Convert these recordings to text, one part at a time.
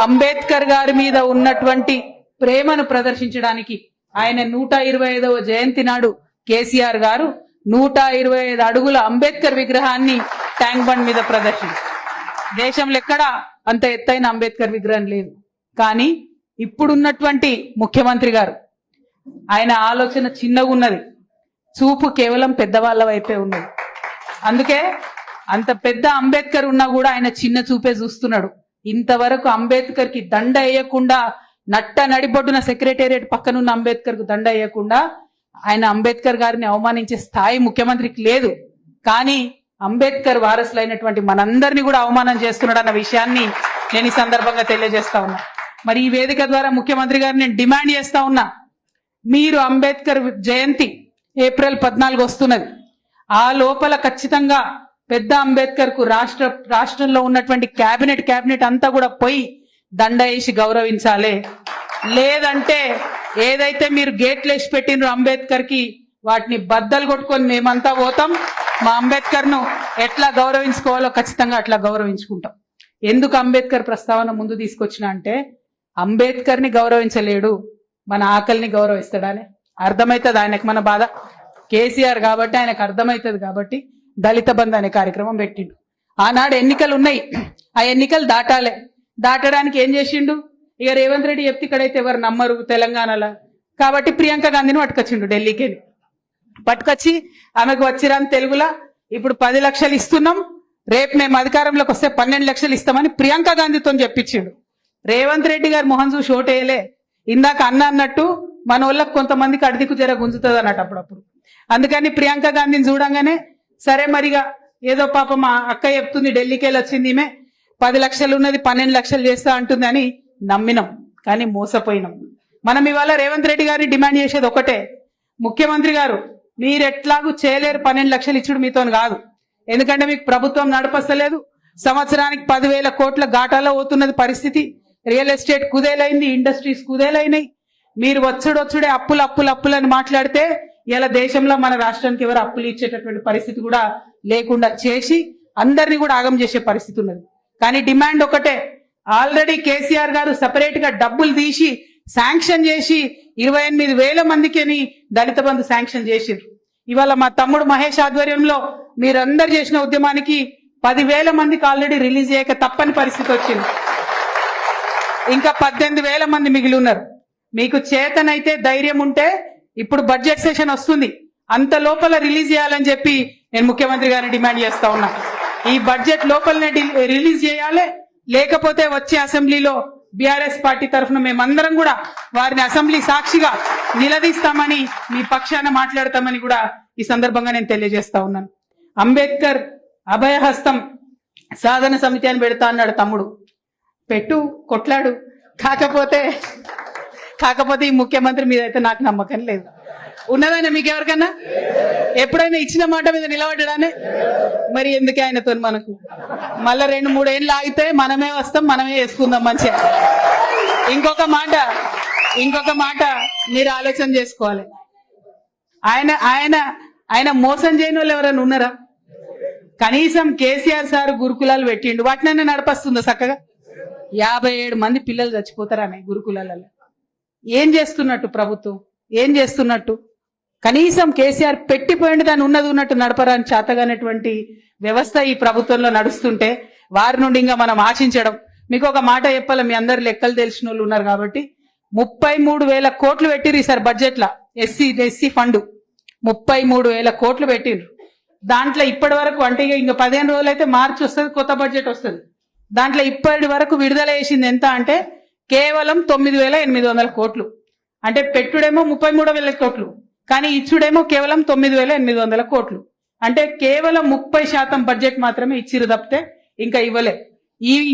అంబేద్కర్ గారి మీద ఉన్నటువంటి ప్రేమను ప్రదర్శించడానికి ఆయన 125వ జయంతి నాడు కేసీఆర్ గారు 125 అడుగుల అంబేద్కర్ విగ్రహాన్ని ట్యాంక్ బండ్ మీద ప్రదర్శించారు. దేశంలో ఎక్కడ అంత ఎత్తైన అంబేద్కర్ విగ్రహం లేదు. కానీ ఇప్పుడున్నటువంటి ముఖ్యమంత్రి గారు ఆయన ఆలోచన చిన్నగా ఉన్నది, చూపు కేవలం పెద్దవాళ్ళ వైపే ఉన్నది. అందుకే అంత పెద్ద అంబేద్కర్ ఉన్నా కూడా ఆయన చిన్న చూపే చూస్తున్నాడు. ఇంతవరకు అంబేద్కర్ కి దండ వేయకుండా నట్ట నడిబొడ్డున సెక్రటేరియట్ పక్కనున్న అంబేద్కర్ కు దండ వేయకుండా ఆయన అంబేద్కర్ గారిని అవమానించే స్థాయి ముఖ్యమంత్రికి లేదు. కానీ అంబేద్కర్ వారసులైనటువంటి మనందరినీ కూడా అవమానం చేస్తున్నాడు అన్న విషయాన్ని నేను ఈ సందర్భంగా తెలియజేస్తా ఉన్నా. మరి ఈ వేదిక ద్వారా ముఖ్యమంత్రి గారిని నేను డిమాండ్ చేస్తా ఉన్నా, మీరు అంబేద్కర్ జయంతి ఏప్రిల్ 14 వస్తున్నది, ఆ లోపల ఖచ్చితంగా పెద్ద అంబేద్కర్ కు రాష్ట్రంలో ఉన్నటువంటి క్యాబినెట్ అంతా కూడా పోయి దండ వేసి గౌరవించాలి. లేదంటే ఏదైతే మీరు గేట్లు వేసి పెట్టినరో అంబేద్కర్ కి వాటిని బద్దలు కొట్టుకొని మేమంతా పోతాం. మా అంబేద్కర్ ను ఎట్లా గౌరవించుకోవాలో ఖచ్చితంగా అట్లా గౌరవించుకుంటాం. ఎందుకు అంబేద్కర్ ప్రస్తావన ముందు తీసుకొచ్చిన అంటే, అంబేద్కర్ ని గౌరవించలేడు, మన ఆకలిని గౌరవిస్తాడని అర్థమవుతుంది ఆయనకు. మన బాధ కేసీఆర్ కాబట్టి ఆయనకు అర్థమవుతుంది కాబట్టి దళిత బంధు అనే కార్యక్రమం పెట్టిండు. ఆనాడు ఎన్నికలు ఉన్నాయి, ఆ ఎన్నికలు దాటడానికి ఏం చేసిండు? ఇక రేవంత్ రెడ్డి చెప్తే ఇక్కడైతే ఎవరు నమ్మరు తెలంగాణలో, కాబట్టి ప్రియాంక గాంధీని పట్టుకొచ్చిండు ఢిల్లీకి. పట్టుకొచ్చి ఆమెకు వచ్చిరాని తెలుగులా ఇప్పుడు 10 లక్షలు ఇస్తున్నాం, రేపు మేము అధికారంలోకి వస్తే 12 లక్షలు ఇస్తామని ప్రియాంక గాంధీతో చెప్పించిండు. రేవంత్ రెడ్డి గారు మొహం చూసి ఓటేయలే. ఇందాక అన్నట్టు మన వాళ్ళకి కొంతమందికి అడిదికు జర గుంజుతుంది అన్నట్టు అప్పుడప్పుడు. అందుకని ప్రియాంక గాంధీని చూడంగానే సరే మరిగా ఏదో పాపం మా అక్క చెప్తుంది ఢిల్లీకి వెళ్ళి వచ్చింది, ఈమె 10 లక్షలు ఉన్నది 12 లక్షలు చేస్తా అంటుంది అని నమ్మినాం, కానీ మోసపోయినాం. మనం ఇవాళ రేవంత్ రెడ్డి గారిని డిమాండ్ చేసేది ఒకటే, ముఖ్యమంత్రి గారు మీరు ఎట్లాగూ చేయలేరు 12 లక్షలు ఇచ్చుడు మీతో కాదు. ఎందుకంటే మీకు ప్రభుత్వం నడపస్తలేదు, సంవత్సరానికి 10,000 కోట్ల ఘాటాలో పోతున్నది పరిస్థితి. రియల్ ఎస్టేట్ కుదేలైంది, ఇండస్ట్రీస్ కుదేలైనాయి. మీరు వచ్చుడే అప్పులని మాట్లాడితే ఇలా దేశంలో మన రాష్ట్రానికి ఎవరు అప్పులు ఇచ్చేటటువంటి పరిస్థితి కూడా లేకుండా చేసి అందరినీ కూడా ఆగం చేసే పరిస్థితి ఉన్నది. కానీ డిమాండ్ ఒకటే, ఆల్రెడీ కేసీఆర్ గారు సపరేట్ గా డబ్బులు తీసి శాంక్షన్ చేసి 28,000 మందికి దళిత బంధు శాంక్షన్ చేసిర్రు. ఇవాళ మా తమ్ముడు మహేష్ ఆధ్వర్యంలో మీరందరు చేసిన ఉద్యమానికి 10,000 మందికి ఆల్రెడీ రిలీజ్ చేయక తప్పని పరిస్థితి వచ్చింది. ఇంకా 18,000 మంది మిగిలి ఉన్నారు. మీకు చేతనైతే ధైర్యం ఉంటే ఇప్పుడు బడ్జెట్ సెషన్ వస్తుంది, అంత లోపల రిలీజ్ చేయాలని చెప్పి నేను ముఖ్యమంత్రి గారిని డిమాండ్ చేస్తా ఉన్నా. ఈ బడ్జెట్ లోపలనే రిలీజ్ చేయాలి, లేకపోతే వచ్చే అసెంబ్లీలో బీఆర్ఎస్ పార్టీ తరఫున మేమందరం కూడా వారిని అసెంబ్లీ సాక్షిగా నిలదీస్తామని, మీ పక్షాన మాట్లాడతామని కూడా ఈ సందర్భంగా నేను తెలియజేస్తా ఉన్నాను. అంబేద్కర్ అభయహస్తం సాధన సమితి అని పెడతా అన్నాడు తమ్ముడు, పెట్టు కొట్లాడు. కాకపోతే ఈ ముఖ్యమంత్రి మీద అయితే నాకు నమ్మకం లేదు. ఉన్నదైనా మీకు ఎవరికన్నా ఎప్పుడైనా ఇచ్చిన మాట మీద నిలబడ్డానే? మరి ఎందుకే ఆయనతో మనకు మళ్ళా 2-3 ఏళ్ళు ఆగితే మనమే వస్తాం, మనమే వేసుకుందాం మంచిగా. ఇంకొక మాట మీరు ఆలోచన చేసుకోవాలి, ఆయన మోసం చేయని వాళ్ళు ఎవరైనా ఉన్నారా? కనీసం కేసీఆర్ సార్ గురుకులాలు పెట్టిండు, వాటినైనా నడపస్తుందా చక్కగా? 57 మంది పిల్లలు చచ్చిపోతారనే గురుకులాలలో. ఏం చేస్తున్నట్టు ప్రభుత్వం? ఏం చేస్తున్నట్టు? కనీసం కేసీఆర్ పెట్టిపోయింది దాన్ని ఉన్నట్టు నడపరాని చేతగానటువంటి వ్యవస్థ ఈ ప్రభుత్వంలో నడుస్తుంటే వారి నుండి ఇంకా మనం ఆశించడం. మీకు ఒక మాట చెప్పాలి, మీ అందరు లెక్కలు తెలిసిన వాళ్ళు ఉన్నారు కాబట్టి, 33,000 కోట్లు పెట్టిరు ఈసారి బడ్జెట్ లా. ఎస్సీ ఫండ్ 33,000 కోట్లు పెట్టిరు. దాంట్లో ఇప్పటి వరకు అంటే ఇంకా 15 రోజులు అయితే మార్చి వస్తుంది, కొత్త బడ్జెట్ వస్తుంది. దాంట్లో ఇప్పటి వరకు విడుదల చేసింది ఎంత అంటే కేవలం 9,800 కోట్లు. అంటే పెట్టుడేమో 33,000 కోట్లు, కానీ ఇచ్చుడేమో కేవలం 9,800 కోట్లు. అంటే కేవలం 30% బడ్జెట్ మాత్రమే ఇచ్చిరు తప్పితే ఇంకా ఇవ్వలే.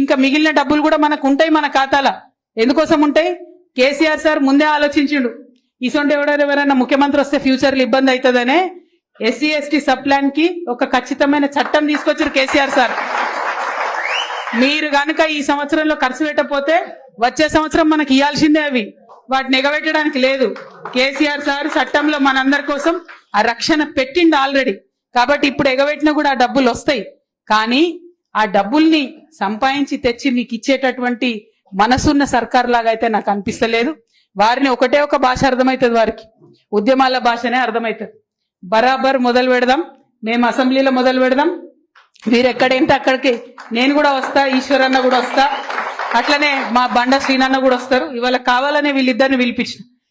ఇంకా మిగిలిన డబ్బులు కూడా మనకు ఉంటాయి మన ఖాతాల. ఎందుకోసం ఉంటాయి? కేసీఆర్ సార్ ముందే ఆలోచించిండు, ఇసొంటి ఎవరైనా ముఖ్యమంత్రి వస్తే ఫ్యూచర్ లో ఇబ్బంది అవుతుందనే SC/ST సబ్ ప్లాన్ కి ఒక ఖచ్చితమైన చట్టం తీసుకొచ్చారు కేసీఆర్ సార్. మీరు గనుక ఈ సంవత్సరంలో ఖర్చు పెట్టకపోతే వచ్చే సంవత్సరం మనకి ఇవ్వాల్సిందే అవి, వాటిని ఎగబెట్టడానికి లేదు. కేసీఆర్ సార్ చట్టంలో మనందరి కోసం ఆ రక్షణ పెట్టిండు ఆల్రెడీ. కాబట్టి ఇప్పుడు ఎగబెట్టినా కూడా ఆ డబ్బులు వస్తాయి. కానీ ఆ డబ్బుల్ని సంపాదించి తెచ్చి మీకు ఇచ్చేటటువంటి మనసున్న సర్కార్ లాగా అయితే నాకు అనిపిస్తలేదు. వారిని ఒకటే ఒక భాష అర్థమవుతుంది, వారికి ఉద్యమాల భాషనే అర్థమవుతుంది. బరాబర్ మొదలు పెడదాం, మేము అసెంబ్లీలో మొదలు పెడదాం. మీరు ఎక్కడేంటే అక్కడికి నేను కూడా వస్తా, ఈశ్వరన్న కూడా వస్తా, అట్లనే మా బండ శ్రీనన్న కూడా వస్తారు. ఇవాళ కావాలనే వీళ్ళిద్దరిని పిలిపించిన.